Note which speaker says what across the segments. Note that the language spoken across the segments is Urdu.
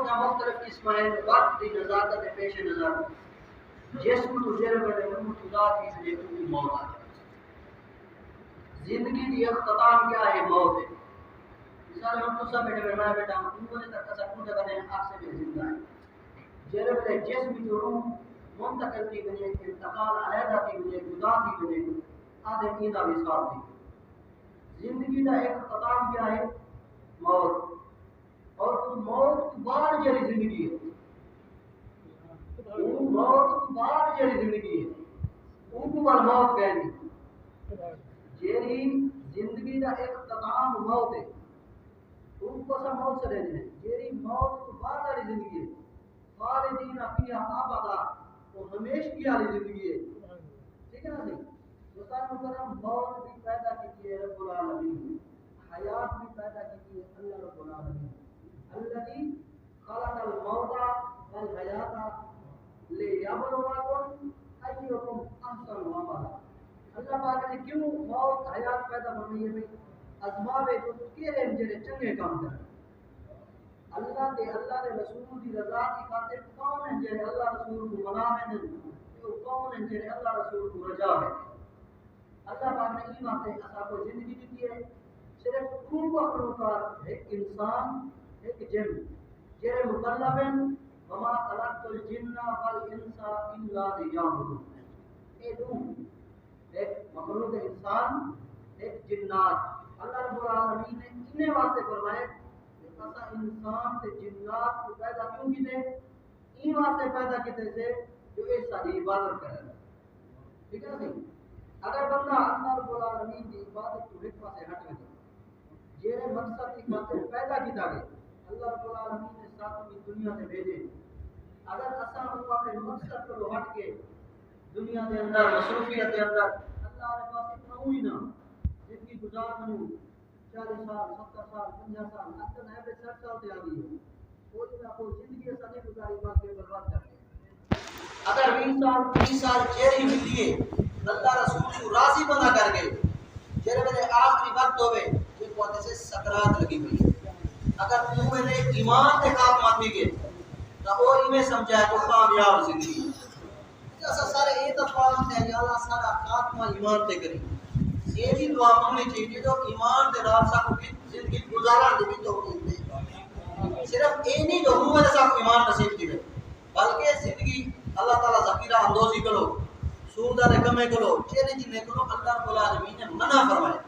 Speaker 1: کا مختلف قسم ہے وقت کی نزاکت پیش نظر جسم تو جرم ہے خدا کی سے کی موت آ جائے. زندگی کی اختتام کیا ہے؟ موت ہے. مثال ہم تو سب بیٹھے میں بیٹا ہوں ان کو تک سب کو جگہ آپ سے بھی زندہ ہے. جرم ہے جسم جو روح منتقل کی وجہ انتقال علیحدہ کی وجہ خدا کی وجہ آدمی کا وصال تھی. زندگی کا ایک اختتام کیا ہے؟ موت. اور موت بعد جڑی زندگی ہے وہ موت بعد جڑی زندگی ہے وہ کو بل موت کہنی جیری زندگی کا ایک اختتام موت ہے ان کو سب موت سے رہنے ہیں. جیری موت بعد والی زندگی ہے خالدین فیہا ابدا وہ ہمیشہ کی والی زندگی ہے. ٹھیک ہے نا جی؟ دوستان مکرم موت بھی پیدا کی ہے رب العالمین, حیات بھی پیدا کی ہے اللہ رب العالمین. الذی خلق الموت والحیات لیبلوکم ایکم احسن عملا. اللہ پاک نے کیوں موت حیات پیدا فرمائی ہے؟ ازماوے جو کیڑے جڑے چنگے کام کریں اللہ دے رسول دی رضا کی خاطر کون ہیں جڑے اللہ رسول کو مناویں تو کون ہیں جڑے اللہ رسول کو رجاویں. اللہ پاک نے یہ باتیں اسا کو زندگی دی ہے صرف خون کو مخلوقات ایک انسان ایک جن جڑے مکلف ہیں وما خلقت الجن والانس الا لیعبدون. اے دو ایک مخلوق انسان ایک جنات اللہ رب العالمین نے انہیں واسطے فرمائے کہ اسا انسان تے جنات کو پیدا کیوں کیتے؟ این واسطے پیدا کیتے سے جو اس ساری عبادت کرے. ٹھیک ہے نا؟ اگر بندہ اللہ رب العالمین کی عبادت کو ایک پاسے ہٹ گئے جیرے مقصد کی خاطر پیدا کیتا گئے اللہ رب العالمین نے ساتھ دنیا میں بھیجے, اگر اسا اپنے مقصد کو ہٹ کے دنیا کے اندر مصروفیت کے اندر اللہ کے پاس اتنا ہوئی نہ زندگی گزار منو 40 سال 70 سال 50 سال اکثر ہے 60 سال تے آ گئی ہے کوئی نہ کوئی زندگی اسا نہیں گزاری بات کے برباد کر کے. اگر 20 سال 30 سال چہری ملی ہے اللہ رسول کو راضی بنا کر گئے جڑے میرے آخری وقت ہوئے کہ پوتے سے سکرات لگی ہوئی اگر منہ میں ایمان کے کام ماتی گئے تو وہ ہی میں سمجھا ہے تو کامیاب زندگی ایسا سارے یہ دفعہ ہے کہ اللہ سارا خاتمہ ایمان تے کری. یہ بھی دعا مانگنی چاہیے جو ایمان دے نال سب زندگی گزارن دی توفیق دے. صرف یہ نہیں جو منہ میں سب ایمان نصیب کی بلکہ زندگی اللہ تعالی ذکیرہ اندوزی کرو سودہ نے کمے کرو چیرے جنہیں کرو اللہ رب العالمین نے منع فرمائے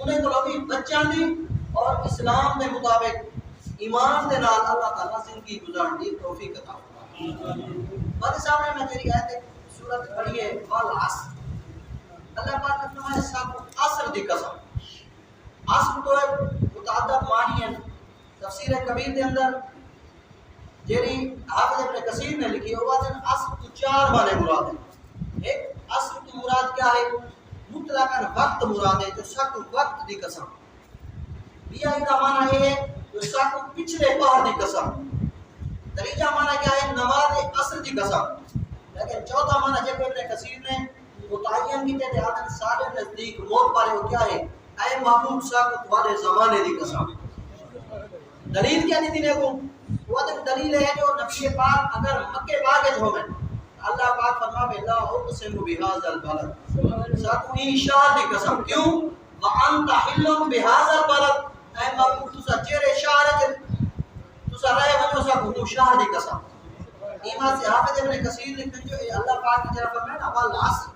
Speaker 1: انہیں کو بھی بچہ نہیں اور اسلام کے مطابق ایمان دے نال اللہ تعالی زندگی گزارن دی توفیق عطا فرمائے. بڑے سامنے میں تیری آیت سورت پڑھی ہے والعصر اللہ پاک نے فرمایا سب عصر دی قسم. عصر تو متعدد معنی ہیں تفسیر کبیر کے اندر جیری حافظ ابن کثیر نے لکھی ہے وہ عصر تو 4 معنی مراد ہیں. ایک عصر تو مراد کیا ہے؟ مطلقاً وقت مراد ہے جو سب وقت دی قسم. بیا کا معنی یہ ہے جو سب پچھلے پہر دی قسم. تیجا معنی کیا ہے؟ نماز عصر دی قسم. لیکن چوتھا معنی جب ابن کثیر نے متعین کیتے تھے آدم سارے نزدیک موت پارے ہو کیا ہے؟ اے محبوب ساکت والے زمانے دی قسم. دلیل کیا دی دینے کو؟ وہ دلیل ہے جو نبی پاک اگر مکے باغج ہو گئے اللہ پاک فرماوے لا اقسم بهذا البلد ساکو این شہر دی قسم. کیوں؟ وانت حل بهذا البلد اے محبوب تسا چہرے شہر تسا رہے ونجو ساکو شہر دی قسم. ایمان سے حافظ ابن کثیر لکھتے جو اللہ پاک کی طرف فرمائے نا والعصر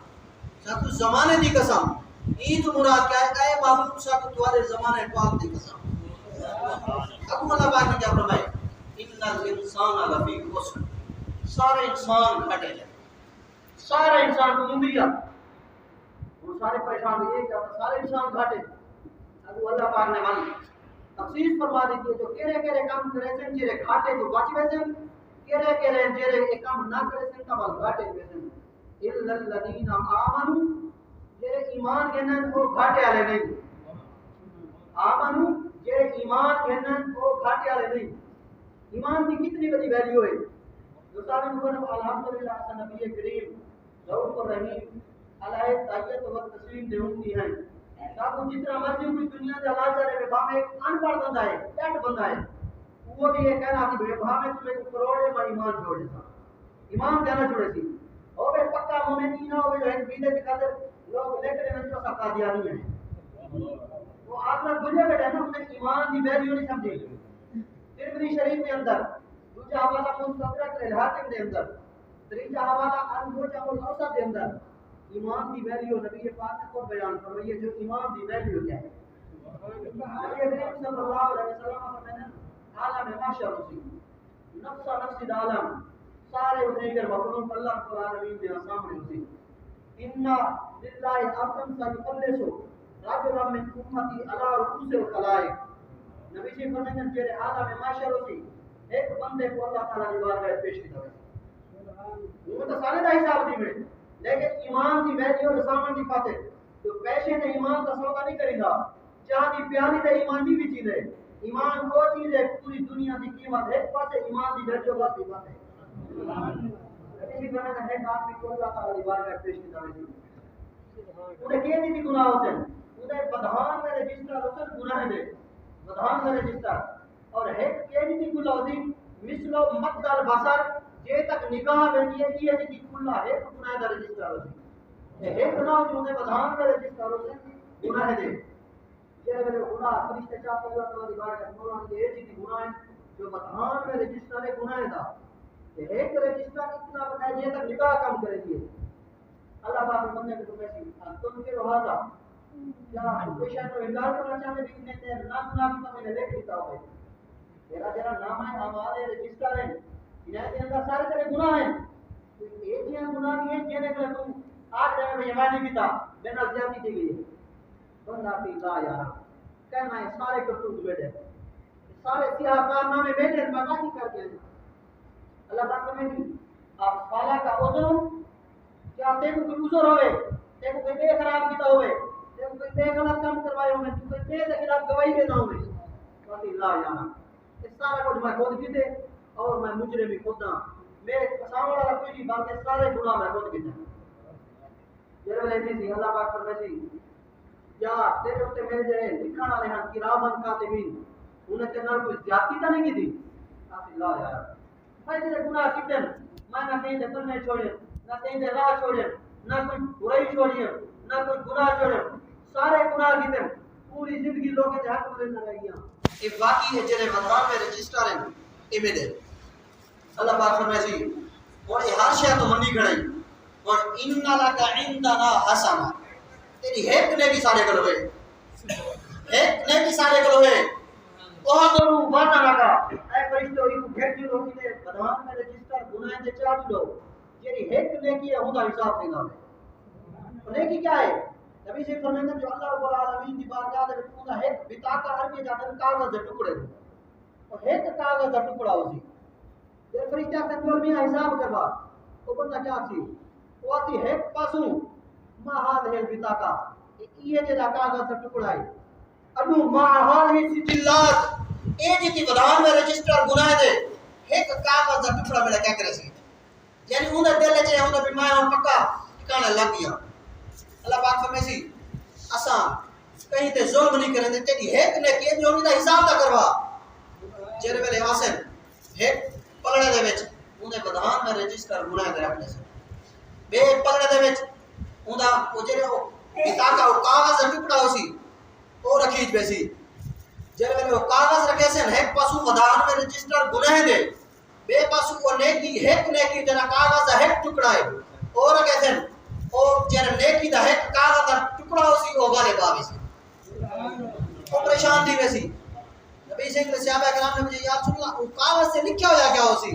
Speaker 1: ساکو زمانے دی قسم. عید مراد کیا ہے؟ اے محبوب ساکو تمہارے زمانے پاک دی قسم. اب اللہ پاک نے کیا فرمائے ان الانسان لفی خسر سارے انسان گھٹے جائے سارے انسان کو منڈیا وہ سارے پریشان ہوئے کہ سارے انسان گھٹے. اب اللہ پاک نے مانی تفسیر فرما دی کہ جو کیرے کیرے کام کرے سن جیرے گھاٹے تو بچ گئے سن کیرے کیرے جیرے ایک کام نہ کرے سن کا بل گھاٹے ہوئے سن. الا الذين آمنوا جیرے ایمان کہنن وہ گھاٹے والے نہیں. آمنو جیرے ایمان کہنن وہ گھاٹے والے نہیں. ایمان کی کتنی بڑی ویلیو ہے. دوستان مکرم الحمدللہ سے نبی کریم رؤوف الرحیم علیہ تائیت و تسلیم دے ہوتی ہیں تاکہ جتنا مرضی کوئی دنیا کے حالات چلے گا باہم ایک ان پڑھ بندہ ہے ڈیٹ بندہ ہے وہ بھی یہ کہنا کہ بے بھا میں تمہیں کروڑے میں ایمان چھوڑ دیتا ایمان کہنا چھوڑے سی اور بے پکا مومن نہ ہوئے جو ہے بیدے کی قدر لوگ لے کر جو سا قادیانی ہیں وہ آخر بجھے بیٹھے نا انہیں ایمان دی ویلیو نہیں سمجھے ترمذی شریف کے اندر دوسرا حوالہ مستدرک الحاکم کے اندر تیسرا حوالہ المعجم الاوسط کے اندر ایمان دی ویلیو نبی پاک نے خود بیان فرمائی ہے جو ایمان دی ویلیو کیا ہے نبی کریم صلی اللہ علیہ وسلم نے عالم معاشر اسی نفس نفس عالم سارے اتنے کر مخلوق اللہ رب العالمین کے سامنے اسی ان للہ ارض سیقلص رجلا من امتی علی رؤوس الخلائق نبی جی فرماتے ہیں کہ عالم معاشر اسی ایک بندے کو اللہ تعالی کی بارگاہ پیش کیا وہ تو سارے دا حساب دی میں لیکن ایمان دی ویلیو رسامن دی خاطر تو پیسے تے ایمان دا سودا نہیں کرے گا چاہ دی پیاری تے ایمان دی بھی چیز ہے ایمان وہ چیز ہے پوری دنیا دی قیمت ایک پاسے ایمان دی ویلیو بات دی بات ہے اسی طرح ہے آدمی کو اللہ تعالی کی بارگاہ پیش کیا ہے انہیں کیا نہیں گناہ ہوتے ہیں انہیں بدہان میں رجسٹر رسل گناہ دے بدہان میں رجسٹر اور ایک کیا نہیں گناہ ہوتی مثل مد البصر جے تک نگاہ بینی ہے یہ جی کھلا ہے گناہ دا رجسٹر ہوتی ایک گناہ جو انہیں بدہان میں رجسٹر ہوتے ہیں گناہ دے یہ میرے خدا فرشتے چاہتے اللہ تعالی کی بارگاہ مولانا کہ یہ جی گناہ جو بدہان میں رجسٹر ہے گناہ دا ایک رجسٹر اتنا بتائے جے تک نگاہ کم کرے گی اللہ پاک بندے کو پیسی تم کے روحاتا یا کوئی شاید کو انکار کرنا چاہتے بھی انہیں تیر نہ گناہ کی تو میں نے لے دیتا ہوئے تیرا جرا نام ہے ہمارے رجسٹر ہیں انہیں کے اندر سارے تیرے گناہ ہیں ایک ہی گناہ کی ہے جینے کے تم آج جائے میں یمانی کی تھا میں نہ زیادتی کی گئی بندہ کی لا یارا کہنا ہے سارے کرتوت بیٹھے سارے سیاہ کارنامے بیٹھے مگانی کر کے اللہ پاک میں نہیں آپ فالا کا عذر کیا تے کو کوئی عذر ہوئے تے کو کوئی بے خراب کیتا ہوئے تے کو کوئی بے غلط کام کروایا ہوئے تو کوئی بے خلاف گواہی دینا ہوئے باقی لا جانا اس سارا کچھ میں خود کیتے اور میں مجرم ہی خود ہاں میرے سامنے والا کوئی نہیں بلکہ سارے گناہ میں خود کیتے یہ لیتی تھی اللہ پاک فرمائے تھی یا تیرے اوتے میرے جڑے لکھن والے ہیں کرامن کاتبین انہیں تے نال کوئی زیادتی تو نہیں کی تھی باقی لا یار بھائی تیرے گناہ کتن میں نہ کہیں دے پڑھنے چھوڑے نہ کہیں دے راہ چھوڑے نہ کوئی برائی چھوڑی نہ کوئی گناہ چھوڑے سارے گناہ کتن پوری زندگی لوگوں کے حق میں رہ گیا یہ باقی ہے جڑے مدار میں رجسٹر ہیں ایویں دے اللہ پاک فرمائے سی اور یہ ہر شے تو منی کھڑائی اور ان لک عندنا حسنہ تیری ایک نے بھی سارے کلو ہے ایک نے بھی سارے کلو ہے بہت رو وانا لگا اے فرشتوں یہ گھٹی لوگی نے بدوان میں رجسٹر گناہ دے چار لو جیری ایک نیکی ہے ہوندا حساب دینا ہے نیکی کیا ہے نبی سے فرمایا جو اللہ رب العالمین دی بارگاہ دے وچ ہوندا ہے بطاقہ ہر کے جاتے کاغذ دے ٹکڑے اور ایک کاغذ دا ٹکڑا ہوسی یہ فرشتہ تے جو میاں حساب کروا او بندہ کیا سی وہ تی ایک پاسو ما ہاد ہے بطاقہ یہ جڑا کاغذ دا ٹکڑا ہے ابو ما ہاد ہی سجلات اے جتی بدان میں رجسٹر گناہ دے ایک کاغذ دا ٹکڑا میرا کیا کرے سی یعنی انہاں دل وچ ہوندا بھی میں پکا ٹھکانا لگ گیا اللہ پاک فرمائے سی اساں کہیں تے ظلم نہیں کریں تے تیری ایک نے کہ جو دا حساب دا کروا جڑے ویلے حسن ایک پگڑے دے وچ انہاں بدان میں رجسٹر گناہ دے رکھنے سے بے پگڑے دے وچ اوندا او جڑے او بطاقہ او کاغذ دا ٹکڑا ہوسی او رکھی بیسی جڑے ویلے او کاغذ رکھے سن ایک پاسو بدان میں رجسٹر گناہ دے بے پاسو کو نیکی ایک نیکی جڑا کاغذ دا ایک ٹکڑا ہے اور رکھے سن او جڑا نیکی دا ایک کاغذ دا ٹکڑا ہوسی او والے باوی سی او پریشان تھی ویسی نبی سے کہ صحابہ کرام نے مجھے یاد سنا او کاغذ سے لکھا ہوا کیا ہوسی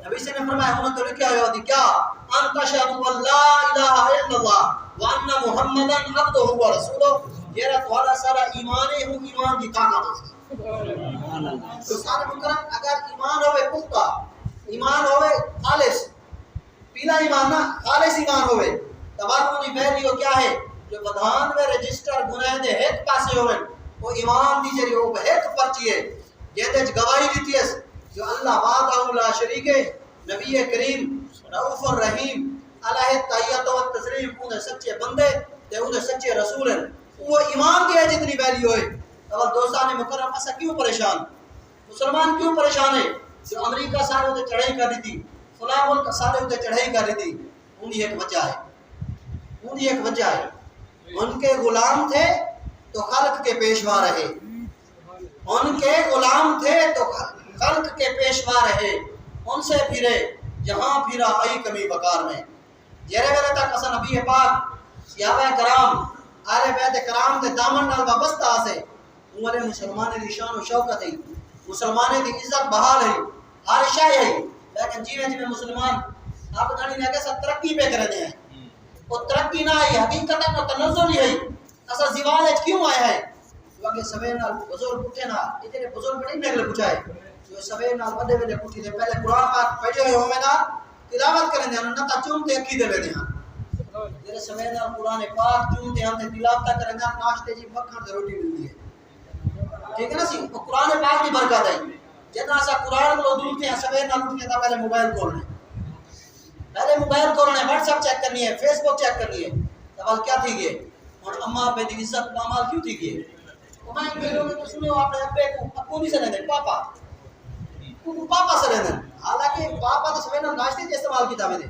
Speaker 1: نبی سے نے فرمایا انہوں تو لکھا ہوا تھی کیا ان تشهد ان لا الہ الا اللہ وان محمدا عبدہ و رسولہ یہ تھوڑا سارا ایمان ہے وہ ایمان کی طاقت ہے سبحان اللہ تو سارے مکرم اگر ایمان ہوئے پختہ ایمان ہوئے خالص پیلا ایمان نہ خالص ایمان ہوئے توانو دی ویلیو کیا ہے جو بدھان میں رجسٹر گناہ دے ایک پاسے ہوئے وہ ایمان دی جری وہ ایک پرچی ہے جہدے گواہی دیتی ہے جو اللہ وحدہ لا شریک ہے نبی کریم رؤوف الرحیم علیہ تحیت و تسلیم انہیں سچے بندے تے انہیں سچے رسول ہیں وہ ایمان کی ہے جتنی ویلیو ہے اور دوستان مکرم اسا کیوں پریشان
Speaker 2: مسلمان کیوں پریشان ہے؟ جو امریکہ سارے اتنے چڑھائی کر رہی تھی، فلاں ملک سارے اتنے چڑھائی کر رہی تھی، انہی ایک وجہ ہے، ان کے غلام تھے تو خلق کے پیشوا رہے، ان کے غلام تھے تو خلق کے پیشوا رہے، ان سے پھرے جہاں پھرا آئی کمی بکار میں۔ جیرے ویلے تک اسا نبی پاک صحابہ کرام آل بیت کرام دے دامن نال وابستہ آسے، انہوں نے مسلمانے دی شان و شوکت ہے، مسلمانے دی عزت بحال ہے، ہر شے ہے، لیکن جیویں مسلمان آپ جانی نے کہ ترقی پہ کرے ہیں، وہ ترقی نہ آئی، حقیقت میں تنزل ہی ہے۔ اسا زوال اچ کیوں آیا ہے؟ کیونکہ سویر نال بزرگ اٹھے نا، اتنے بزرگ نہیں نکلے پوچھائے، جو سویر نال بڑے ویلے اٹھی دے پہلے قرآن پاک پڑھے ہوئے ہوئے نا تلاوت کریں دے نہ تا چوم تے اکھی دے لے ہاں، جڑے سویر نال قرآن پاک چوم تے ہم تے تلاوت کریں دے ناشتے جی مکھن تے روٹی ملتی ہے، ٹھیک ہے نا سی؟ وہ قرآن پاک دی برکت ہے۔ جتنا اسا قرآن کو دور تے سویر نال اٹھ کے تا پہلے موبائل کھولنا ہے، پہلے موبائل کھولنا ہے، واٹس ایپ چیک کرنی ہے، فیس بک چیک کرنی ہے، سوال کیا تھی گئے اور اماں پہ دی عزت پامال کیوں تھی گئے؟ میں کہوں کہ سنو اپنے ابے کو ابو نہیں سنے دیں، پاپا پاپا سنے دیں، حالانکہ پاپا تو سویر نال ناشتے سے استعمال کیتا میں دے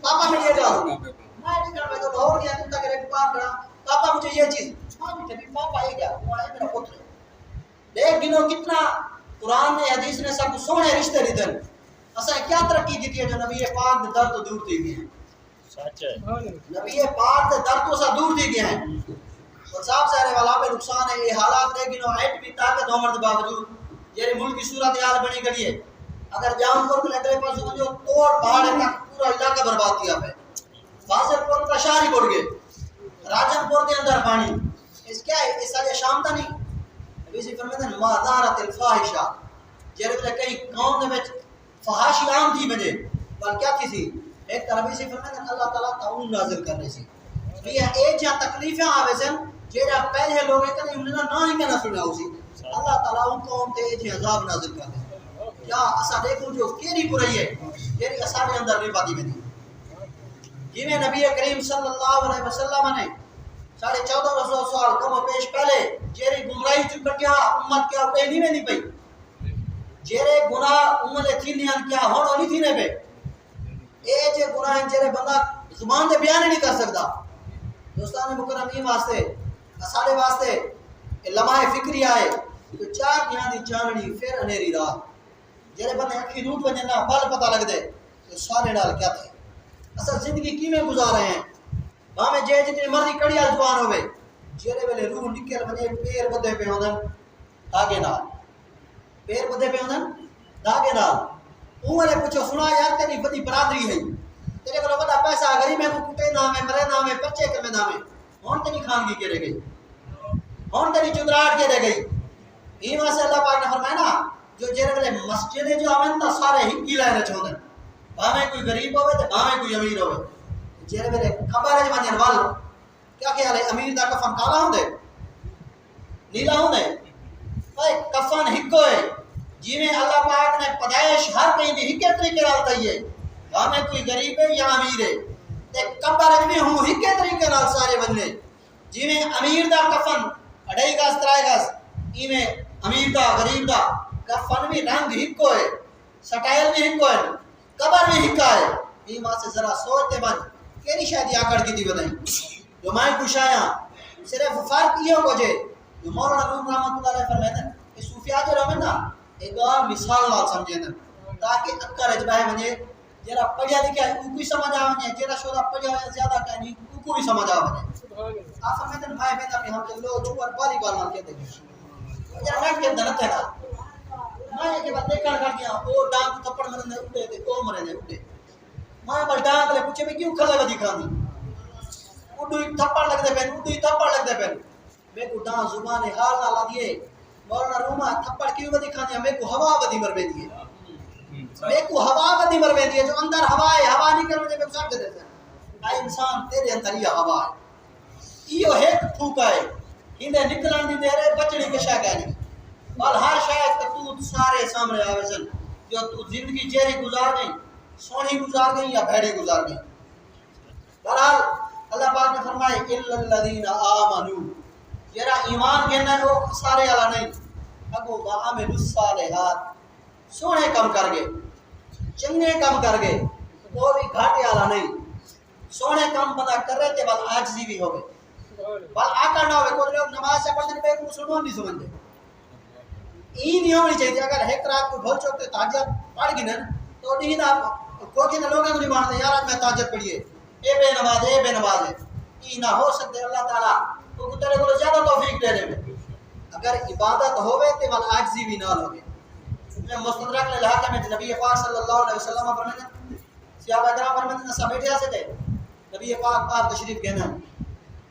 Speaker 2: پاپا میں یہ جاؤں میں نہیں کرنا، میں تو لاہور گیا تم تک ایک بار بڑا پاپا مجھے یہ چیز پاپا یہ کیا وہ ہے میرا پتر، دیکھ گنو کتنا قرآن نے حدیث نے سب سونے رشتے دیتے ہیں۔ اسا کیا ترقی کی ہے جو نبی پاک دے در تو دور تھی گئے ہیں، سچ ہے، نبی پاک دے در تو سا دور تھی گئے ہیں، اور صاحب سارے والا پہ نقصان ہے یہ حالات رہ گنو ایٹ بھی طاقت عمر دے باوجود یہ ملک کی صورتحال بنی گئی ہے، اگر جام پور کے لگے پاس جو توڑ پہاڑ تک پورا علاقہ برباد کیا ہے، فاضل پور کا شہر ہی بڑھ گئے، راجن پور دے اندر پانی اس کیا ہے اس آج شام تا نہیں نبی سے فرماتے ہیں ما دارت الفاحشہ جیرے بلے کئی قوم دے وچ فحاشی عام تھی بجے بل کیا تھی سی ایک طرح سے فرماتے ہیں اللہ تعالیٰ تعاون نازل کرنے سی یہ ایک جہاں تکلیفیں آوے سن جیرا پہلے لوگ ہیں کہ انہوں نے نہ ہی کہنا سنا ہو سی اللہ تعالیٰ ان قوم تے ایک جہاں عذاب نازل کر دے کیا اسا دیکھوں جو کیری برائی ہے جیری اسا دے اندر نہیں پاتی میں دی جنہیں نبی کریم صلی اللہ علیہ وسلم نے 1450 سال کم و پیش پہلے جیری گمراہی چکر کیا امت کیا پہ نہیں میں نہیں پئی جیرے گناہ امت تھی نہیں کیا ہونو نہیں تھی نے پہ اے جے گناہ جیرے بندہ زبان دے بیان نہیں کر سکتا دوستان مکرمین واسطے اساڑے واسطے لمحہ فکری آئے تو چار دیاں دی چانڑی پھر انیری رات جیرے بندے اکھی روٹ وجہ نہ بل پتہ لگ دے تو سارے ڈال کیا تھے اصل زندگی کی میں گزار رہے ہیں میں جے جتنی مرضی کڑی زبان ہوئے جیرے ویلے روح نکل وجے پیر بدے پہ ہوندن داگے نال پیر بدے پہ ہوندن داگے نال اوہ نے پوچھو سنا یار تیری بڑی برادری ہے تیرے کو بڑا پیسہ غریب ہے کو کٹے نام ہے مرے نام ہے بچے کے نام ہے ہون تیری خانگی کے رہ گئی ہون تیری چندراہٹ کے رہ گئی ایمان سے اللہ پاک نے فرمایا نا جو جیرے ویلے مسجد جو آویں تا سارے ہکی لائے رہ چھوندن بھاویں کوئی غریب ہوئے تو بھاویں کوئی امیر ہوئے جیرے ویلے کھمبا رہ جوانیاں وال کیا خیال ہے امیر دا کفن کالا ہوں دے نیلا ہوں دے بھائی کفن ہکو ہے جیویں اللہ پاک نے پیدائش ہر کہیں دی ہکے طریقے نال کئی ہے بھاویں کوئی غریب ہے یا امیر ہے تے قبر میں ہوں ہکے طریقے نال سارے بننے جیویں امیر دا کفن 2.5 گز 3 گز ایویں امیر دا غریب دا کفن بھی رنگ ہکو ہے سٹائل بھی ہکو ہے قبر بھی ہکا ہے ایمان سے ذرا سوچتے بن کیری شاید آکڑ کی تھی بتائیں جو میں کچھ آیا صرف فرق یہ ہو جے جو مولانا روم رحمت اللہ علیہ فرمائے ہیں کہ صوفیاء جو رہے نا ایک اور مثال نال سمجھے ہیں تاکہ اکر اجبائے مجھے جیرا پڑھیا لکھا ہے او کوئی سمجھ آوے جیرا شودا پڑھیا ہے زیادہ کہنی او کو بھی سمجھ آوے آپ فرمائے ہیں بھائی بہن اپنے ہم سے لو چھوڑ والی بال نال کہتے ہیں جیرا میں کے دنت ہے نا میں کہ بات دیکھا کر دیا او ڈانگ تھپڑ مرنے اٹھے تے او مرنے اٹھے میں بل ڈانگ لے پوچھے میں کیوں کھلا ودی کھاندی اڈو تھپڑ لگ دے پین اڈو تھپڑ لگ دے پین میں کو ڈانگ زبان حال نہ لا دیے مولانا روما تھپڑ کیوں ودی کھاندی میں کو ہوا ودی مر ویندی ہے میں کو ہوا ودی مر ویندی ہے جو اندر ہوا ہے ہوا نکل وجے میں سب دے دیتا ہے اے انسان تیرے اندر یہ ہوا ہے ایو ایک پھوکا ہے ہندے نکلن دی دیر بچڑی کشا کہنی بل ہر شاید تو سارے سامنے آوے سن جو تو زندگی چہری گزار گئی سونی گزار گئی یا بھیڑی گزار گئی بہرحال اللہ پاک نے فرمائے الا الذین آمنوا جرا ایمان کہنا ہے وہ سارے والا نہیں اگو وعامل الصالحات سونے کم کر گئے چنگے کم کر گئے کوئی گھاٹے والا نہیں سونے کم بندہ کر رہے تھے بل عاجزی بھی ہو گئے بل آقا نہ ہوئے کوئی لوگ نماز سے پڑھنے پہ مسلمان نہیں سمجھتے این نہیں ہونی چاہیے اگر ایک رات کو بھول چوکتے تہجد پڑھ گئی نا تو نہیں نا کوئی نہ لوگوں کو نہیں مانتے یار آج میں تہجد پڑھیے اے بے نماز ہے ای نہ ہو سکتے اللہ تعالیٰ تو تیرے کو زیادہ توفیق دے دے اگر عبادت ہوئے تو ول عاجزی بھی نہ ہوئے میں مستدرک نے لہا کہ نبی پاک صلی اللہ علیہ وسلم فرماتے صحابہ کرام فرماتے ہیں سب بیٹھے آسے تھے نبی پاک آپ تشریف کہنا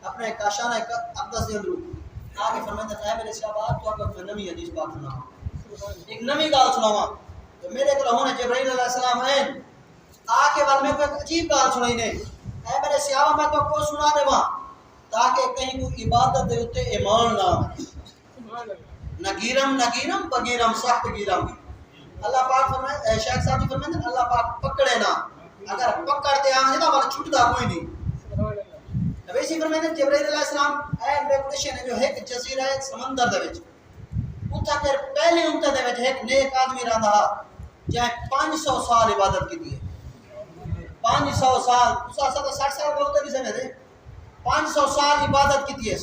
Speaker 2: اپنے کاشانہ اقدس دے اندرو آگے فرماتے ہیں میرے صحابہ تو آپ میں نمی حدیث پاک سناؤں ایک نمی گال سناؤں تو میرے کو ہونے جبرائیل علیہ السلام آئیں آکے وال میں کوئی عجیب گال سنائی نے اے میرے صحابہ میں تو کو سنا دے وہاں تاکہ کہیں کوئی عبادت دے ہوتے ایمان نہ نگیرم بگیرم سخت گیرم اللہ پاک فرمائے شیخ صاحب جی فرمائے اللہ پاک پکڑے نا اگر پکڑتے آنے نا والا چھوٹتا کوئی نہیں نبی سی فرمائے جبرائیل علیہ السلام اے بے قدشے نے جو ایک جزیرہ ہے سمندر دے وچ اتھا پھر پہلے انتے دے وچ ایک نیک آدمی رہندا جائے 500 سال عبادت کی دیئے 500 سال اسا سا تو 60 سال بولتے بھی سمجھے 500 سال عبادت کی دیئے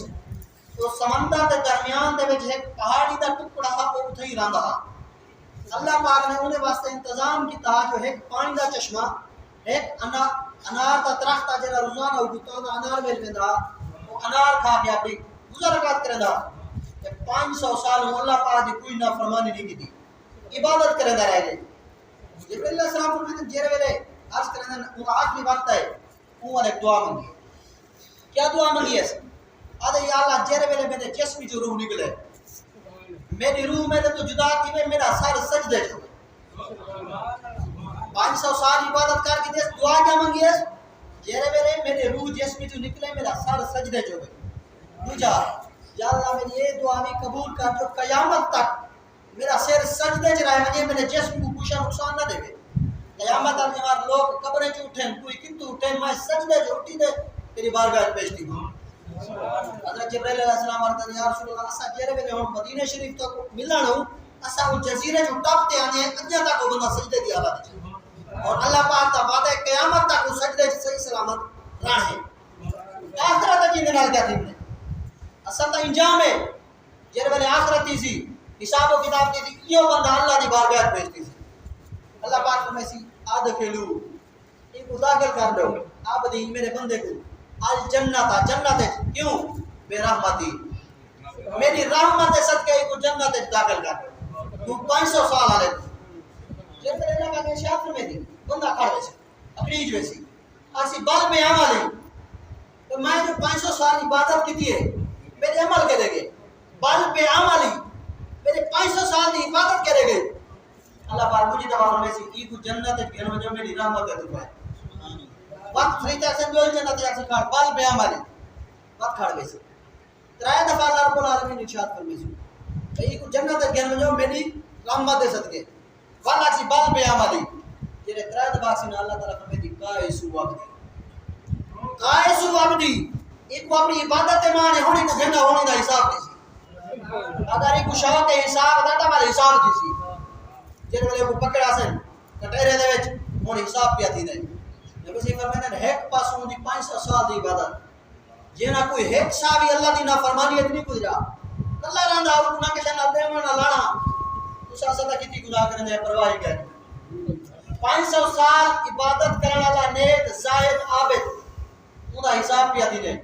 Speaker 2: تو سمندر دے درمیان دے وچ ایک پہاڑی دا ٹکڑا وہ اتھے ہی رہندا اللہ پاک نے انہیں واسطے انتظام کیتا جو ایک پانی دا چشمہ ایک انار دا درخت جڑا روزانہ اگتا دا انار مل ویندا وہ انار کھا کے اپنی گزارت کرندا 500 سال اللہ پاک دی کوئی نافرمانی نہیں کیتی عبادت کرندا رہ گئے جبرائیل علیہ السلام فرماتے ہیں جیرے ویلے عرض کرنے وہ آخری وقت ہے وہ ایک دعا مانگی کیا دعا مانگی ہے آدھے یا اللہ جیرے ویلے میرے جسمی جو روح نکلے میری روح میرے تو جدا کی میں میرا سر سجدے چھو 500 سال عبادت کر کے دیس دعا کیا مانگی ہے جیرے ویلے میرے روح جسمی جو نکلے میرا سر سجدے چھو دوجا یا اللہ میری یہ دعا بھی قبول کر جو قیامت تک میرا سر سجدے چ رہے مجھے میرے جسم کو کچھ نقصان نہ دے قیامت تک جب لوگ قبریں چ اٹھیں کوئی کنتو اٹھیں میں سجدے جو اٹھی دے تیری بارگاہ پیش دی حضرت جبرائیل علیہ السلام فرماتے ہیں یا رسول اللہ اسا جیرے ویلے ہن مدینے شریف تو ملنا ہوں اسا وہ جزیرے جو ٹپتے آنے اجا تک وہ بندہ سجدے دی حالت اور اللہ پاک دا وعدہ قیامت تک وہ سجدے صحیح سلامت رہے آخرت جی نال کیا تھی اسا تا انجام ہے جیرے ویلے آخرت تھی سی حساب و کتاب تھی یہ بندہ اللہ دی بارگاہ بھیجتی سی اللہ پاک فرمائے سی ادخلو ایک داخل کر دو آپ دی میرے بندے کو الجنت جنت کیوں بے رحمتی میری رحمت صدقے کو جنت داخل کر دو تو 500 سال آلے جب میرے اللہ کا شاطر میں دی بندہ کھڑ ویسے اپنی جو ویسی اسی بل میں عمل ہے تو میں جو 500 سال عبادت کی دیئے میرے عمل کرے گے بل پہ عمل ہی میرے 500 سال دی عبادت کرے گے اللہ پاک مجھے دعا میں سے ای کو جنت گھر میں جو میری رحمت ہے تو وقت فری تک سے جو جنت ہے کھڑ بل پہ عمل وقت کھڑ ویسے ترائے دفعہ اللہ رب العالمین ارشاد فرمائے سے ای کو جنت گھر میں جو میری رحمت ہے صدقے والا سی بل پہ عمل تیرے ترائے دفعہ سے اللہ تعالی فرمائے دی قائسو عبدی ایک کو اپنی عبادت مانے ہونے کو گھنڈا ہونے دا حساب دیسی اگر ایک کو شوق کے حساب داتا والا حساب دیسی جن والے کو پکڑا سن کٹیرے دے وچ ہن حساب پیا تھی نہیں نبی سی فرماتے ہیں ایک پاسوں دی 500 سال دی عبادت جنا کوئی ایک سا بھی اللہ دی نافرمانی نہیں گزرا اللہ راندا او نہ کہ نہ دے نہ لانا تو سدا کیتی گناہ کرنے پرواہ کر 500 سال عبادت کرنے والا نیک زاہد عابد اوندا حساب پیا تھی نہیں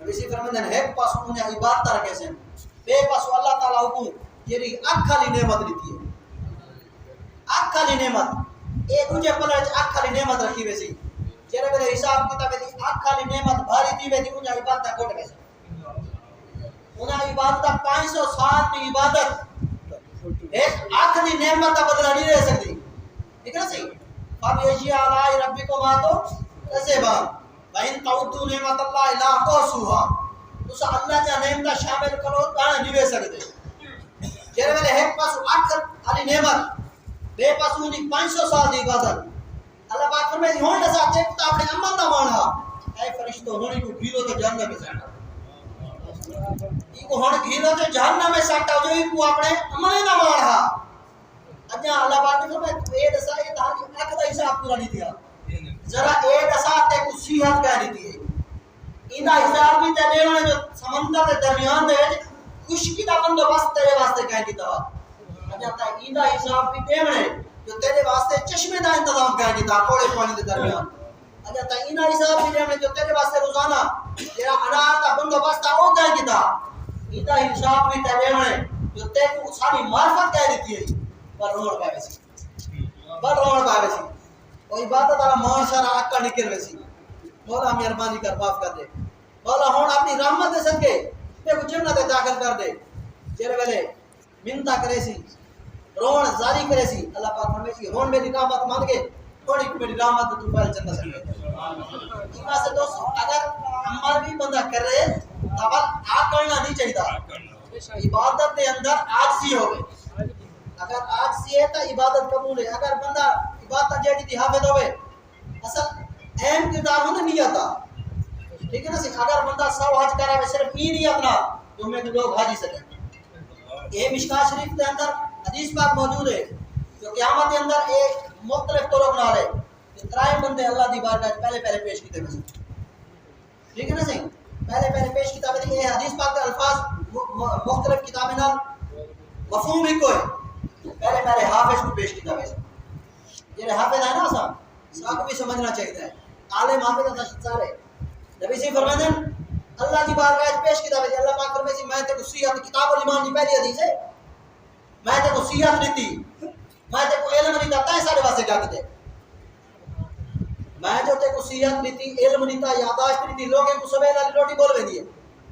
Speaker 2: نبی سی فرماتے ہیں ایک پاسوں نے عبادت رکھے سن بے پاسوں اللہ تعالی کو جیری اکھ والی نعمت دیتی ہے اکھ والی نعمت اے دوجے پلے اکھ والی نعمت رکھی ویسی جڑے میرے حساب کتاب دی اکھ والی نعمت بھاری تھی ویسی انہاں عبادت کوٹ ویسی انہاں عبادت 500 سال دی عبادت ایک اکھ دی نعمت کا بدلہ نہیں لے سکتی ٹھیک ہے صحیح اب یجی علی ربکم تو ایسے با وَإِن تَعُدُّوا نِعْمَةَ اللَّهِ لَا تُحْصُوهَا تو اللہ کا نعمت شامل کرو کہاں نہیں لے سکتے جڑے میرے ایک پاس اکھ والی نعمت بے پاس انہی 500 سال دی عبادت اللہ پاک فرمائے دی ہون نسا چیک تا اپنے عمل دا مانا اے فرشتو ہونی کو بھیلو تو جاننا بھی سکتا کو ہن گھیرو تے جہنم میں سٹا جو کو اپنے عمل نہ مارا اجا اللہ پاک نے فرمایا اے دسا اے تہاڈی اکھ دا حساب پورا نہیں دیا ذرا اے دسا تے کو صحت کہہ دی تھی ایندا حساب بھی تے دینا جو سمندر دے درمیان دے خشکی دا بندوبست تیرے واسطے کہہ دیتا اجا تے ایندا حساب بھی دیونے جو تیرے واسطے چشمے دا انتظام کہہ دیتا کوڑے پانی دے درمیان اجا تے ایندا حساب بھی دیونے جو تیرے واسطے روزانہ تیرا انار دا بندوبست او کہہ دیتا ایندا حساب بھی تے دیونے جو تے کو ساری معرفت کہہ دیتی ہے پر روڑ پاوے سی کوئی بات تارا معاشرہ اکا نکل ویسی مولا مہربانی کر معاف کر دے مولا ہون اپنی رحمت دے صدقے تے کو جنت میں داخل کر دے جڑے ویلے منتا کرے سی رون زاری کرے سی اللہ پاک فرمائے سی ہون میری رحمت مان کے تھوڑی میری رحمت تو پہل جنت سے اس واسطے دوستو اگر عمل بھی بندہ کر رہے تو آ کرنا نہیں چاہیے عبادت دے اندر عاجزی ہوے اگر عاجزی ہے تو عبادت قبول ہے اگر بندہ عبادت جیڑی دی حافظ ہوے اصل اہم کردار ہوندا نہیں آتا ٹھیک ہے نا اگر بندہ 100 حج کرے صرف یہ نہیں اپنا جو میں لوگ حاجی سکیں یہ مشکات شریف کے اندر حدیث پاک موجود ہے جو قیامت کے اندر ایک مختلف طرق بنا رہے کہ ترائے بندے اللہ دی بارگاہ پہلے پیش کیتے ہیں ٹھیک ہے نا صحیح پہلے پیش کتاب ہے یہ حدیث پاک کے الفاظ مختلف کتابیں نال مفہوم ہی کوئی پہلے حافظ کو پیش کتاب ہے یہ حافظ ہے نا سب کو بھی سمجھنا چاہیے عالم حافظ کا سارے نبی سے فرماتے ہیں اللہ کی بارگاہ پیش کتاب ہے اللہ پاک فرمائے میں تے کو صحت کتاب الایمان کی پہلی حدیث ہے میں تے کو صحت دیتی میں تے کو علم دیتا ہے سارے واسطے کیا کیتے میں جو تے کو صحت دیتی علم دیتا یاداشت دیتی لوگوں کو سویرے والی روٹی بول ویندی ہے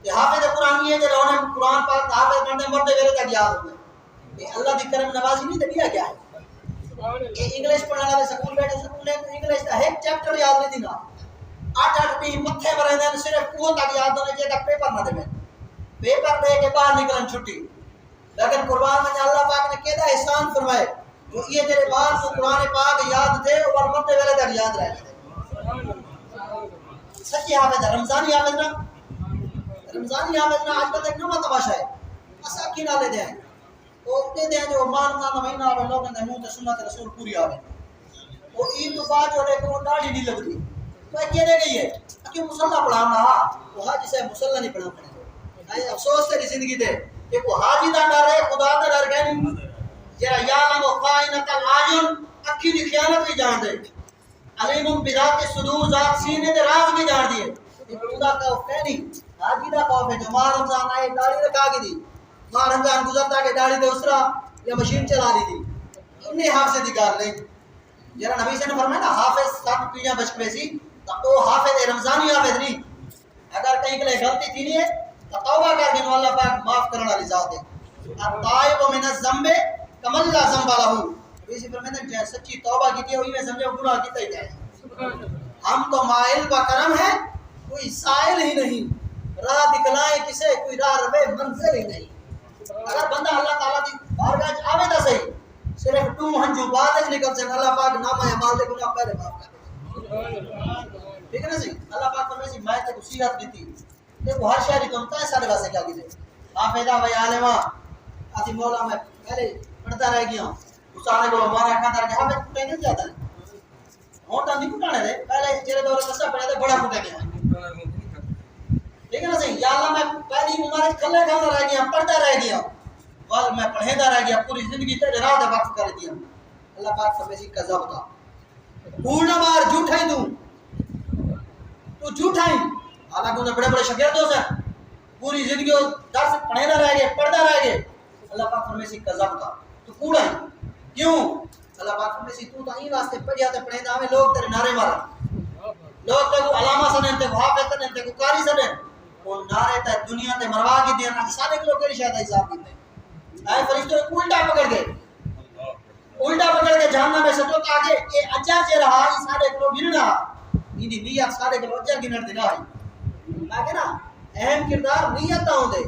Speaker 2: کہ حافظ قرآن یہ جو انہوں قرآن پاک حافظ بننے مرتے ویلے تک یاد ہوتے ہیں اللہ دی کرم نوازی نہیں تے دیا کیا ہے کہ انگلش پڑھنے والے سکول بیٹھے سکول نے انگلش کا ایک چیپٹر یاد نہیں دینا 8 بھی متھے پر رہندے صرف وہ تک یاد ہونے چاہیے پیپر نہ دے پیپر دے کے باہر نکلن چھٹی لیکن قربان میں اللہ پاک نے کیدا احسان فرمائے جو یہ تیرے بعد کو قرآن پاک یاد تھے اور مرتے ویلے تک یاد رہے سچی حافظ ہے رمضانی حافظ نا آج کل ایک نواں تماشا ہے اسا کی نالے دے وہ دے دے جو ماننا نہ مہینہ آوے لوگوں دے منہ تے سنت رسول پوری آوے وہ عید تو بعد جو دیکھو داڑھی نہیں لگتی تو کہہ دے گئی ہے کہ مصلی پڑھانا وہ حاجی سے مصلی نہیں پڑھا پڑے افسوس تیری زندگی دے کہ وہ حاجی دا ڈر ہے خدا دا ڈر گئے نہیں جرا یعلم خائنۃ الاعین اکھی دی خیانت بھی جان دے علیم بذات الصدور ذات سینے دے راز بھی جان دیے خدا کا خوف نہیں حاجی دا خوف ہے جو ماہ رمضان آئے داڑھی رکھا کے دی ماہ رمضان گزرتا کہ داڑھی دے اسرا یا مشین چلا لی تھی انہیں حافظ دی کار نہیں جرا نبی سے نے فرمایا نا حافظ 7 پیڑیاں بچپے سی تو وہ حافظ رمضانی حافظ نہیں اگر کہیں کے غلطی تھی نہیں ہے تو توبہ کر کے اللہ پاک معاف کرنے والی ذات ہے التائب من الذنب کمن لا ذنب له اسی فرماتے ہیں سچی توبہ کی ہوئی میں سمجھو گناہ کیتا ہی جائے ہم تو مائل با کرم ہے کوئی سائل ہی نہیں راہ دکھلائے کسے کوئی راہ رہے منزل ہی نہیں اگر بندہ اللہ تعالیٰ دی بارگاہ آوے تا صحیح صرف تو ہنجو بعد نکل سے اللہ پاک نامہ اعمال دے گناہ پہلے معاف کر ٹھیک ہے نا جی اللہ پاک فرمائے سی میں تے کو صحت دیتی دیکھو ہر شہری تو ہے سارے واسطے کیا کیتے حافظہ و عالما اسی مولا میں پہلے پڑھتا رہ گیا اسانے کو ہمارا کھاتا رہ گیا حافظ کتے نہیں جاتا ہے ہوں تو نہیں پڑھانے دے پہلے جڑے دور کسا پڑھے تے بڑا پڑھا گیا ٹھیک ہے نا صحیح یا اللہ میں پہلی عمر کھلے کھاتا رہ گیا پڑھتا رہ گیا اور میں پڑھیدا رہ گیا پوری زندگی تیرے راہ دے وقف کر دیا اللہ پاک فرمائے سی کذب کا کوڑ مار جھوٹا ہی تو جھوٹا ہی حالانکہ انہیں بڑے بڑے شاگردوں سے پوری زندگی درس پڑھیدا رہ گئے پڑھتا رہ گئے اللہ پاک فرمائے سی کذب کا تو کوڑا ہی کیوں اللہ پاک فرمائے سی تو ہی واسطے پڑھیا تے پڑھیدا ہمیں لوگ تیرے نعرے مارن لوگ تے کو علامہ سنن تے حافظ سنن تے کو قاری سنن وہ نعرے تے دنیا تے مروا کے دینا سارے لوگ کیڑی شاید حساب کیتے اے فرشتوں کو الٹا پکڑ گئے الٹا پکڑ کے جہنم میں سٹو کہ آگے اے اجر چ رہا ای سارے کو گننا ایندی نیت سارے کو اجر گنن دی نہ ہے نا اہم کردار نیت دا ہوندے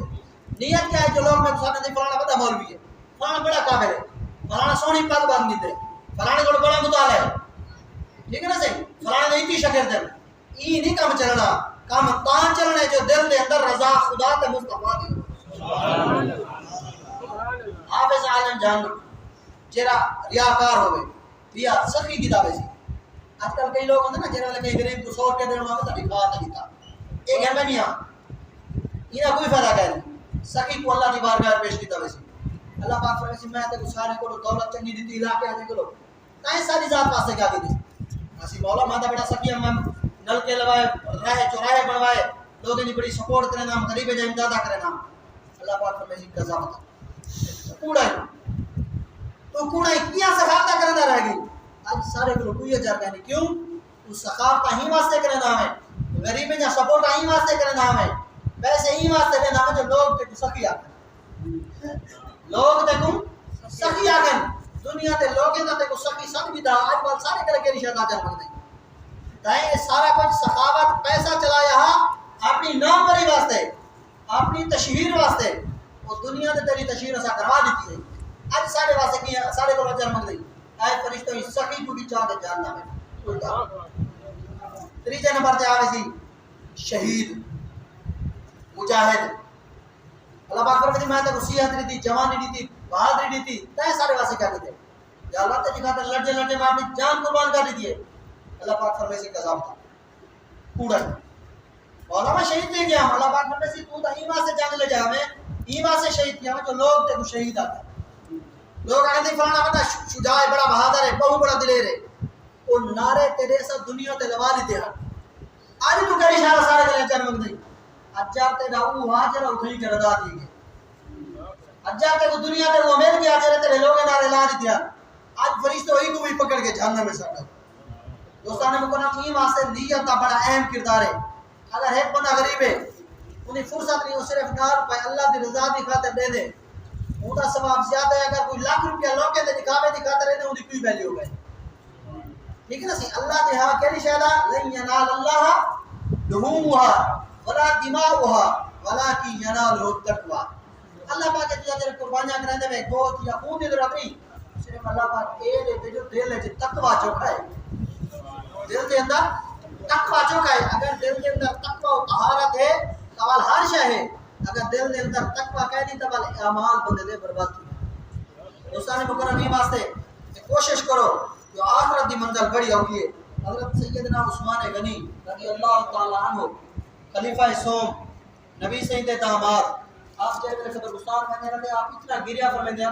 Speaker 2: نیت کیا ہے جو لوگ میں ساتھ دے فلانا بڑا مولوی ہے فلانا بڑا قابل ہے فلانا سونی پگ باندھ دیتے فلانے کو بڑا مطالعہ ہے ٹھیک ہے نا صحیح فلانے دی تی شاگرد ہے ای نہیں کام چلنا کام تاں چلنا ہے جو دل دے اندر رضا خدا تے مصطفی دی حافظ عالم جان جرا ریاکار ہوئے ریا سخی کی دعوے سی آج کل کئی لوگ ہوتے ہیں نا جنہوں نے کہیں غریب کو 100 روپے دینا ہوگا تو دکھا دیتا ایک ہے میں نہیں انہیں کوئی فائدہ کہہ نہیں سخی کو اللہ کی بارگاہ پیش کی دعوے سی اللہ پاک فرمائے سی میں تے سارے کو دولت چنگی دیتی علاقے آنے کو تائیں ساری ذات پاسے کیا دی اسی مولا ماں دا بیٹا سخی ہم نل کے لوائے راہ چوراہے بنوائے لوگوں کی بڑی سپورٹ کرے نام غریب جائے امدادہ کرے نام اللہ پاک فرمائے سی قضا بتا کوڑا ہے تو کوڑا ہے کیا سخافتہ کرنا رہ گئی آج سارے کو کوئی اجار کہنی کیوں تو سخافتہ ہی واسطے کرنا ہے غریب جا سپورٹ ہی واسطے کرنا ہے پیسے ہی واسطے کرنا ہے جو لوگ تے سخی آگئے لوگ تے کو سخی آگئے دنیا تے لوگیں تے کو سخی سخ بھی دا آج بات سارے کرے کے رشتہ دار بن گئی تائیں سارا کچھ سخاوت پیسہ چلایا اپنی نام بری واسطے اپنی تشہیر واسطے وہ دنیا تے تیری تشہیر اسا کروا دیتی ہے آج سارے واسطے کی سارے کو اجر مل گئی آئے فرشتوں اس سخی کو بھی چاہ کے جاننا ہے تیسرے نمبر تے آوے سی شہید مجاہد اللہ پاک فرماتے میں تے وصیت دی تھی جوانی دی تھی بہادری دی تھی تے سارے واسطے کیا دیتے یا اللہ تے جگہ تے لڑتے لڑتے میں اپنی جان قربان کر دی ہے اللہ پاک فرماتے سی قضا تھا کوڑا علماء شہید دے گیا اللہ پاک فرماتے سی تو ایمان سے جان لے جا میں ایمان سے شہید کیا جو لوگ تے کو شہید آتا لوگ آنے فلانا بتا شجاع ہے بڑا بہادر ہے بہت بڑا دلیر ہے وہ نعرے تیرے سب دنیا تے لوا لیتے ہیں آج تو کری اشارہ سارے دلیں چر منگ نہیں اجار تے راہو حاجر اتھلی کر ادا دی گئے اجار تے کو دنیا تے وہ امیر بھی حاجر تے لوگ نعرے لا دیتے ہیں آج فرشتے وہی کو بھی پکڑ کے جہنم میں سڑا دوستان مکرم یہ واسطے نیت کا بڑا اہم کردار ہے اگر ایک بندہ غریب ہے انہیں فرصت نہیں وہ صرف 4 روپے اللہ کی رضا کی خاطر دے دے وہ دا ثواب زیادہ ہے اگر کوئی لاکھ روپیہ لوگے تے دکھاوے دکھاتے رہتے ان کی کوئی ویلیو ہو گئی ٹھیک ہے نا سی اللہ دے ہاں کہنی شہدہ لن ینال اللہ لحومها ولا دماؤها ولكن ينالہ التقوی اللہ پاک کے تیرے قربانیاں کرنے میں گوت یا خون دی ضرورت نہیں صرف اللہ پاک اے دے جو دل ہے تقوی چوکھا ہے دل دے اندر تقوی چوکھا ہے اگر دل دے اندر تقوی و طہارت ہے تو ہر شے ہے اگر دل دے اندر تقوی کہہ دی تب اعمال بندے دے برباد تھی دوستان مکرم یہ واسطے کوشش کرو جو آخرت دی منزل بڑی ہوگی ہے حضرت سیدنا عثمان غنی رضی اللہ تعالی عنہ خلیفہ سوم نبی سید داماد آپ جب میرے خبر گستان میں رہتے آپ اتنا گریا فرمائیں دیا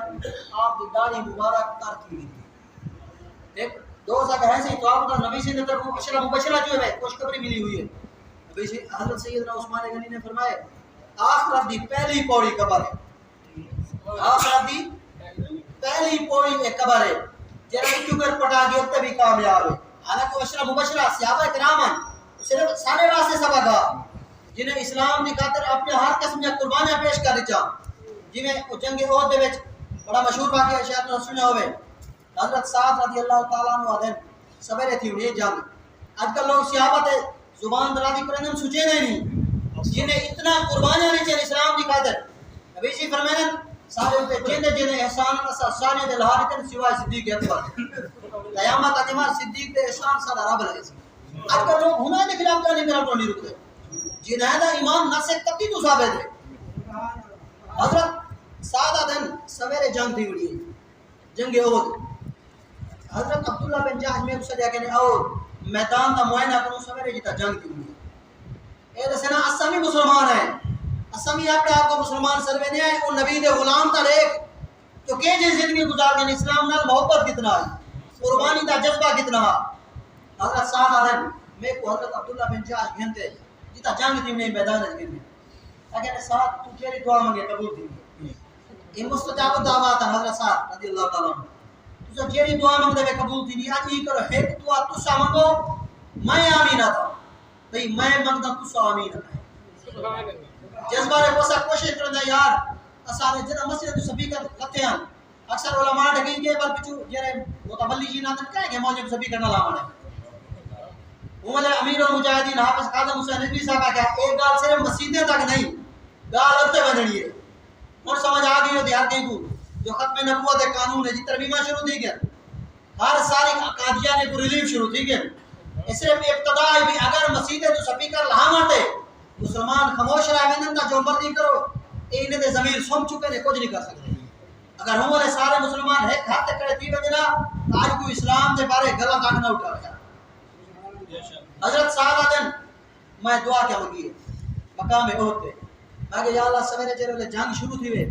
Speaker 2: آپ کی داڑھی مبارک تر کی ہوئی ایک دو سا کہیں سی تو آپ نبی سید طرف عشرہ مبشرہ جو ہے خوشخبری ملی ہوئی ہے نبی سید حضرت سیدنا عثمان غنی نے فرمایا آخرت دی پہلی پوڑی قبر ہے آخرت دی پہلی پوڑی ایک قبر ہے جنہاں کیونکر پٹا گیا تے بھی کامیاب ہے حالانکہ عشرہ مبشرہ صحابہ کرام صرف سارے راستے سبا گا جنہیں اسلام دی خاطر اپنے ہر قسم کی قربانیاں پیش کر رچا جویں جنگ احد دے وچ بڑا مشہور واقعہ شاید تسی سنیا ہوئے حضرت سعد رضی اللہ تعالیٰ عنہ دن سویرے تھی انہیں جنگ آج کل لوگ صحابہ تے زبان درازی کرنے سوچے نہیں جنہیں اتنا قربانیاں نہیں چاہیے اسلام دی خاطر نبی جی فرمائیں سارے تے جن احسان سارے دے لہارتن سوائے صدیق اکبر قیامت اجمال صدیق دے احسان سارا رب لگے آج کل لوگ ہنہ دے خلاف کرنے میرا تو نہیں رکتے جنہاں دا ایمان نہ سے کتی تو ثابت ہے حضرت سادہ دن سویرے جنگ تھی ہوئی جنگ احد حضرت عبداللہ بن جہش میں اسے جا کے اور میدان دا معائنہ کروں سویرے جتا جنگ تھی ہوئی اے دسنا اسامی مسلمان ہیں اسامی اپنے آپ کو مسلمان سروے نہیں آئے وہ نبی دے غلام تا ایک تو کہ جی زندگی گزار گئے اسلام نال محبت کتنا ہے قربانی دا جذبہ کتنا ہے حضرت سادہ دن میں کو حضرت عبداللہ بن جہش گھنتے جتا جنگ تھی نہیں میدان ہے گھنتے اگر ساتھ تو کیری دعا مانگے قبول تھی یہ مستجاب دعوات ہے حضرت سعد رضی اللہ تعالیٰ عنہ تو جیری دعا مانگتے ہوئے قبول تھی نہیں آج یہ کرو ایک دعا تسا مانگو میں آمینہ تھا بھئی میں مانگتا تسا آمینہ تھا جذبہ رہے بسا کوشش کرنا یار اسارے جنہ مسجد تو سبھی کا لتے ہیں اکثر علماء ڈھگیں گے بل پچھو جیرے متولی جی نادن کہیں گے موجب سبھی کرنا لامان ہے وہ مجھے امیر و مجاہدین حافظ قادم حسین نبی صاحبہ کہا ایک گال صرف مسجدیں تک نہیں گال ارتے بندنی ہے اور سمجھ آگئی ہوتی ہر کہیں کو جو ختم نبوت قانون ہے جی ترمیمہ شروع تھی گیا ہر ساری قادیانے کو ریلیف شروع تھی گیا اس صرف ابتدائی بھی اگر مسجدیں تو سپیکر لہاں مارتے مسلمان خاموش رہے میں نتا جو مرضی کرو انہیں دے ضمیر سن چکے نے کچھ نہیں کر سکتے اگر ہوں والے سارے مسلمان ایک ہاتھ کڑے تھی وجنا آج کوئی اسلام دے بارے گلا تک نہ اٹھا رہا حضرت صاحب آدن میں دعا کیا منگی ہے مقام احد پہ میں کہ یا اللہ سویرے جڑے جنگ شروع تھی وے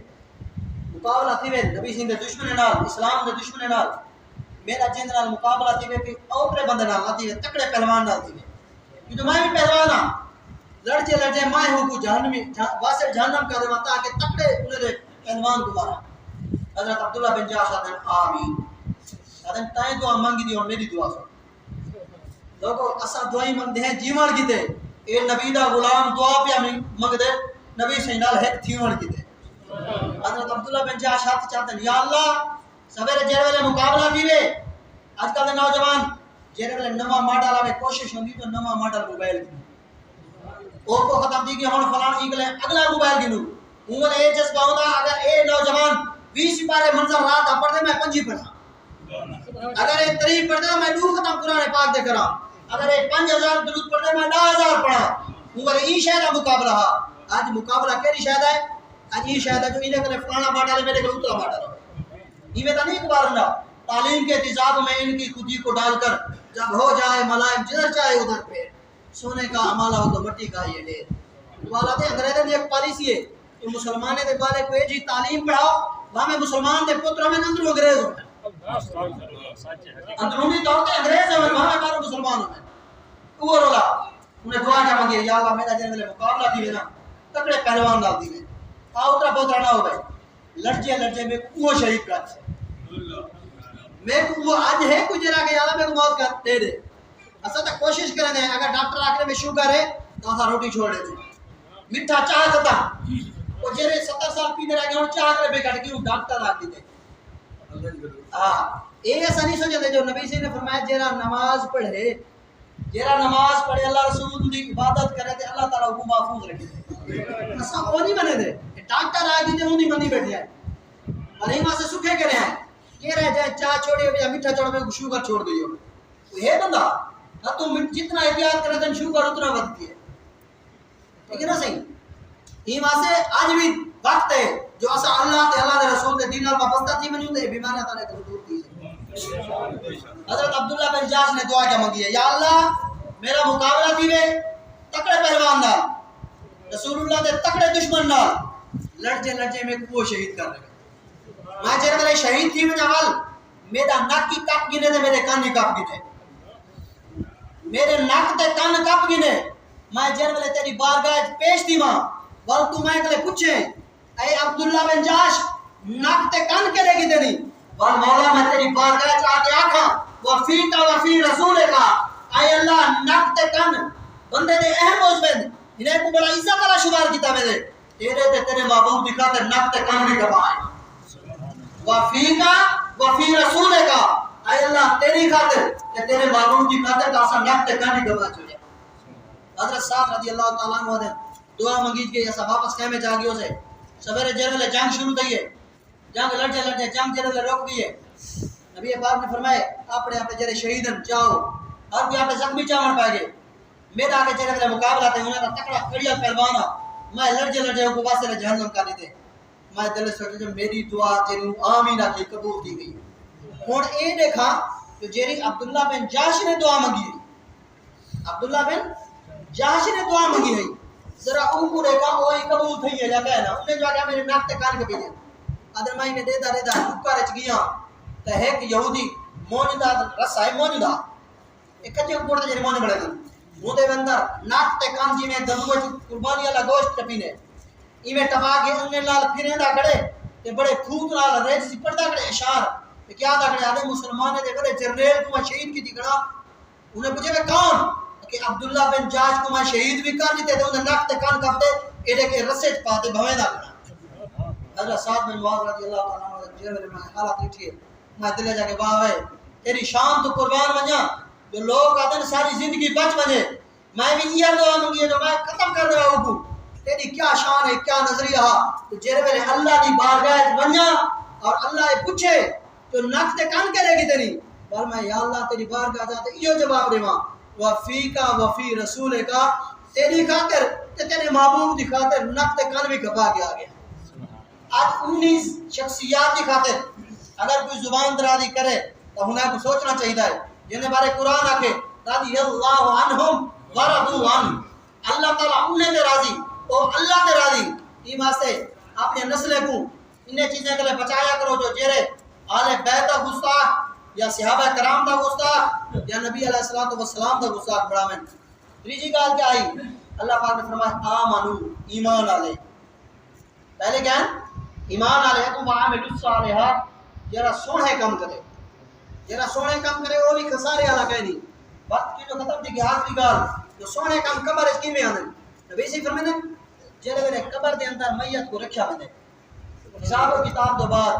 Speaker 2: مقابلہ تھی وے نبی سنگھ دے دشمن نال اسلام دے دشمن نال میرا جن نال مقابلہ تھی وے کہ اوپرے بندے نال تھی وے تکڑے پہلوان نال تھی وے کہ میں بھی پہلوان ہاں لڑتے لڑتے میں ہوں کو جہنمی واسطے جہنم کا دے تاکہ تکڑے انہیں دے پہلوان کو مارا حضرت عبداللہ بن جاش آدھن آمین آدھن تائیں دعا مانگی دی اور میری دعا سن لوگوں اسا دعائی مانگ دے ہیں جیوان کی دے اے نبی دا غلام دعا پہ مانگ دے نبی سینال ہے تھیوان کی دے حضرت عبداللہ بن جاش ہاتھ چاہتے ہیں یا اللہ سویرے جیرے والے مقابلہ دیوے آج کل دے نوجوان جیرے والے نواں ماڈل آوے کوشش ہوندی تو نواں ماڈل موبائل کی او کو ختم دی کہ ہون فلان ایگلے اگلا موبائل گنو ہوں اے جذبہ ہوتا اگر اے نوجوان 20 سپارے منظر رات پڑھ دے میں 5 پڑھا اگر اے 3 پڑھ دے میں 2 ختم قرآن پاک دے کرا اگر اے 5000 درود پڑھ دے میں 10000 پڑھا ہوں ای شاید مقابلہ آج مقابلہ کیری شاید ہے آج ای شاید ہے جو انہیں کنے فلانا ماڈل ہے میرے کنے اترا ماڈل ہے یہ تو نہیں اکبار نہ تعلیم کے تیزاب میں ان کی خودی کو ڈال کر جب ہو جائے ملائم جدھر چاہے ادھر پہ سونے کا عمالہ ہو تو مٹی کا یہ ڈیر والا دے انگریزوں نے ایک پالیسی ہے کہ مسلمانے دے بارے کو جی تعلیم پڑھاؤ وہاں میں مسلمان دے پتر میں اندروں انگریز ہوں اندرونی طور تے انگریز ہیں وہاں میں بارے مسلمان ہوں وہ رولا انہیں دعا کیا مانگی یا اللہ میرا جنگلے مقابلہ تھی نا تکڑے پہلوان ڈال دی اترا پوترا نہ ہو گئے لڑجے لڑجے میں وہ شہید کر میں وہ آج ہے کچھ جرا کہ یار میں کو موت کر دے دے اصل تک کوشش کریں دے اگر ڈاکٹر آکرے میں شوگر ہے تو اسا روٹی چھوڑ دے میٹھا چاہ کتا وہ جرے 70 سال پینے رہ گئے اور چاہ کرے بے کٹ کیوں ڈاکٹر آ دے یہ ایسا نہیں سوچے دے جو نبی سے نے فرمایا جرا نماز پڑھے اللہ رسول دی عبادت کرے تے اللہ تعالی کو محفوظ رکھے اسا وہ نہیں بنے دے ڈاکٹر آ گئی تے اونی بندی بیٹھے ہیں علیما سے سکھے کرے ہیں یہ رہ جائے چاہ چھوڑی ہو یا میٹھا چھوڑ میں شوگر چھوڑ دی ہو یہ بندہ نہ تم جتنا احتیاط کرے تو شوگر اتنا بڑھتی ہے ٹھیک ہے نا صحیح یہ واسطے آج بھی وقت ہے جو اسا اللہ تے اللہ دے رسول دے دین نال وابستہ تھی منو تے بیماریاں تعالی کو دور کی حضرت عبداللہ بن جاش نے دعا کیا مانگی ہے یا اللہ میرا مقابلہ دیوے تکڑے پہلوان نال رسول اللہ دے تکڑے دشمن نال لڑجے لڑجے میں کو شہید کر دے میں جڑے میرے شہید تھی میں اول میرا نک کی کپ گنے تے میرے کان کی کپ گنے میرے نک تے کان کپ گنے میں جڑے میرے تیری بارگاہ پیش تھی ماں ول تو میں کلے پوچھے اے عبداللہ بن جاش نک تے کان کے لے گی تیری ول مولا میں تیری بارگاہ چاہ کے آکھاں وفیتا وفی رسول کا اے اللہ نک تے کان بندے دے اہم عضو انہیں کو بڑا عزت والا شمار کیتا میں دے تیرے تے تیرے محبوب دی خاطر نک تے کان بھی گوائے وفیتا وفی رسول کا اے اللہ تیری خاطر کہ تیرے محبوب دی خاطر کا اسا نک تے کان بھی گوا چھوڑیا حضرت صاحب رضی اللہ تعالیٰ عنہ نے دعا مانگی کہ ایسا واپس کہے میں جاگیوں سے سویرے جرے جنگ شروع کیے جنگ لڑتے لڑتے جنگ جرے روک دیے نبی پاک نے فرمائے اپنے آپ جرے شہیدن جاؤ اور کوئی آپ زخمی چاون پائے گے میرا آگے جرے مقابلہ تھے انہیں تکڑا کڑیا پہلوانا میں لڑجے لڑجے کو واسطے جہنم کا دیتے میں دل سے جو میری دعا جنوں آمین کی قبول کی گئی ہن اے دیکھا کہ جیری عبداللہ بن جاش نے دعا مانگی عبداللہ بن جاش نے دعا مانگی ہے ذرا ان کو دیکھا وہی قبول تھی ہے یا کہنا انہیں جو آگیا میرے ناک تے کان کے پیجے ادھر میں نے دیتا دیتا حکا رچ گیا تو ایک یہودی موجودہ رسا ہے موجودہ ایک کچھے کوڑتا جیرے موجود بڑے گا مودے بندر ناک تے کان جی میں دنوچ قربانی اللہ گوشت چپینے ایویں ٹپا کے انہیں لال پھریں دا کڑے تے بڑے کھوت لال ریج سی پڑتا کڑے اشار تے کیا دا کڑے آدھے مسلمانے دے کڑے جرنیل کو میں شہید کی تھی کڑا انہیں پوچھے میں کون کہ عبداللہ بن جاش کو میں شہید بھی کر دیتے انہیں ناک تے کان کپتے ایڈے کے رسے پاتے بھویں دا کڑا حضرت سعد بن معاذ رضی اللہ تعالیٰ عنہ جیرے میں حالات اٹھی ہے میں دلے جا کے واہ ہے تیری شان تو قربان بنیا جو لوگ آدھن ساری زندگی بچ بنے میں بھی یہ دعا مانگی ہے جو میں ختم کر دے رہا ہوں تیری کیا شان ہے کیا نظریہ تو جیرے میں اللہ دی بارگاہ بنیا اور اللہ پوچھے تو نک تے کان کے لے گی تیری بل میں یا اللہ تیری بارگاہ جاتے یہ جواب دے ماں وفی کا وفی رسول کا تیری خاطر تے تیرے محبوب دی خاطر نک تے کان بھی کپا کے آ گیا آج 19 شخصیات کی خاطر اگر کوئی زبان درازی کرے تو انہیں کو سوچنا چاہیے جنہیں بارے قرآن آکے رضی اللہ عنہم ورضوا عنہ، اللہ تعالیٰ انہیں دے راضی اور اللہ دے راضی. یہ واسطے اپنے نسلیں کو انہیں چیزیں کے لئے بچایا کرو جو جیرے آل بیت دا گستاخ یا صحابہ کرام دا گستاخ یا نبی علیہ السلام دا گستاخ بڑا میں. تیجی گال کیا آئی؟ اللہ پاک نے فرمایا آمنو، ایمان آلے. پہلے کیا ہے؟ ایمان آلے ہے تو وعامل الصالحات، جرا سونے کم کرے، جرا سونے کم کرے وہ بھی خسارے آلہ کہہ نہیں. وقت کی جو ختم تھی کہ آخری گال جو سونے کم قبر اس کی میں آنے نبی سی فرمائے جیلے میرے قبر دے اندر میت کو رکھا بندے حساب و کتاب دو بعد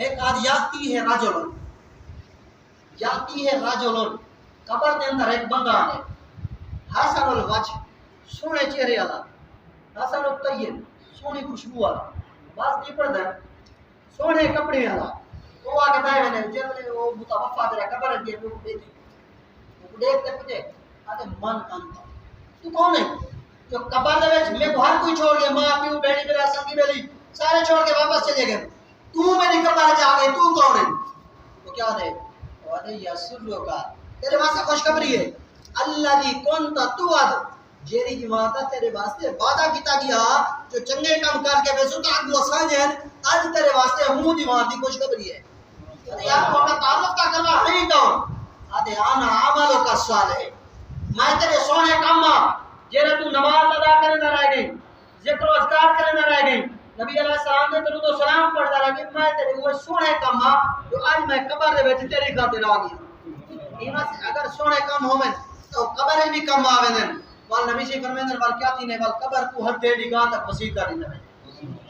Speaker 2: ایک آج یاتی ہے راجولن قبر دے اندر ایک بندہ آنے حسن الوجہ سونے چہرے آلا، حسن الطیب سونی خوشبو آلا، باز نہیں پڑھ دیں سونے کپڑے آلا. وہ آگے بائے میں نے جیلے وہ متوفہ تیرا قبر ہے وہ دیکھتے پوچھے آتے من انتا تو کون ہے جو قبر دے وچ میں کو ہر کوئی چھوڑ گیا، ماں پیو بیٹی میرا سنگی بیلی سارے چھوڑ کے واپس چلے گئے، تو میری قبر جا گئے تو کون ہے؟ تو کیا دے وہ دے یسرو کا تیرے واسطے خوشخبری ہے اللہ دی کونتا تو آد جیری جماعتا تیرے واسطے وعدہ کیتا گیا جو چنگے کام کر کے بے ستا اگلو سانجھیں آج تیرے واسطے ہوں جماعت دی خوشخبری ہے. یار کو اپنا تعارف کا کرنا ہے کون آدھے آنا عملوں کا صالح میں تیرے سونے کاما جیرے تو نماز ادا کرنے نہ رہ گئی، ذکر و اذکار کرنے نہ رہ گئی، نبی علیہ السلام نے درود و سلام پڑھتا رہ گئی، میں تیرے وہ سونے کاما جو آج میں قبر دے بیٹھ تیری خاطر آ گیا. اگر سونے کم ہوئے تو قبر بھی کم آویں وال نبی سے فرمائیں وال کیا تھی نے وال قبر کو ہر دے نگاہ تک وسیع کر دیتا ہے،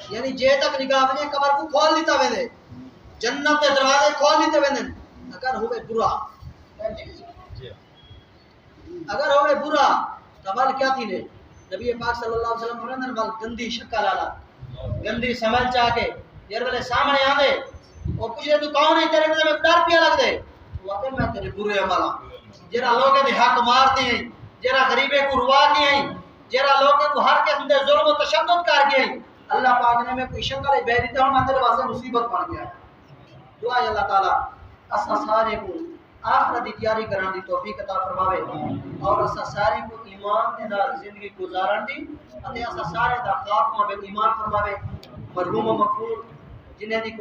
Speaker 2: یعنی جے تک نگاہ ونے قبر کو کھول دیتا وے جنت کے دروازے کھول دیتے وے. اگر ہوئے برا اگر ہوئے برا تو وال کیا تھی نے نبی پاک صلی اللہ علیہ وسلم فرمائیں وال گندی شکل آلا گندی سمجھ چاہ کے جیر والے سامنے آدھے اور پوچھے تو کون ہے تیرے میں ڈر پیا لگ دے واقعی میں تیرے برے عملہ جیرا لوگے دے حق مارتے ہیں، جیرا غریبے کو روا کے ہیں، جیرا لوگے کو ہر قسم دے ظلم و تشدد کر کے ہیں، اللہ پاک نے میں کوئی شکل بے دیتا ہوں میں تیرے واسطے مصیبت پڑ گیا ہے. دعا ہے اللہ تعالیٰ اسا سارے کو آخرت دی تیاری کران دی توفیق عطا فرماوے اور اسا سارے کو ایمان دے نال زندگی گزارن دی اتے اسا سارے دا خاتمہ بے ایمان فرماوے. مرحوم و مغفور جنہیں دی